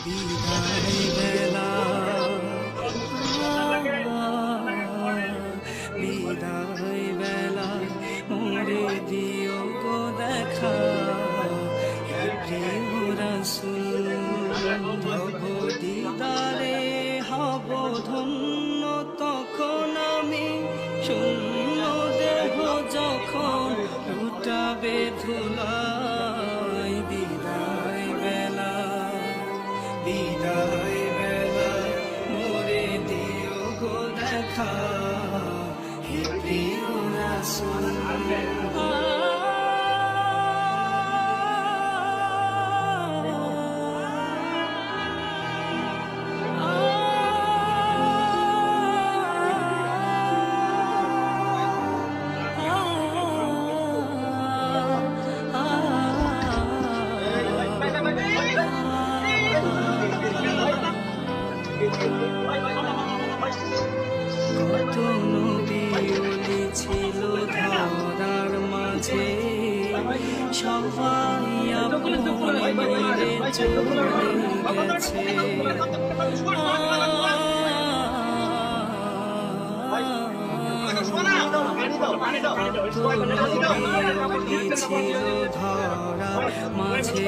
বিদায় বেলা বিদায় বেলা মোরে দিও গো দেখা হে প্রিয় রাসূল হব দিদারে হব ধন্য তখন আমি শূন্য দেহ যখন লুটাবে ধুলাই বিদায় বেলা মোরে দিও গো দেখা হে প্রিয় রাসূল কত নবী ওলি ছিল ধরার মাঝে সবাই আপন মিলে চলে গেছে কত নবী ওলি ছিল ধরার মাঝে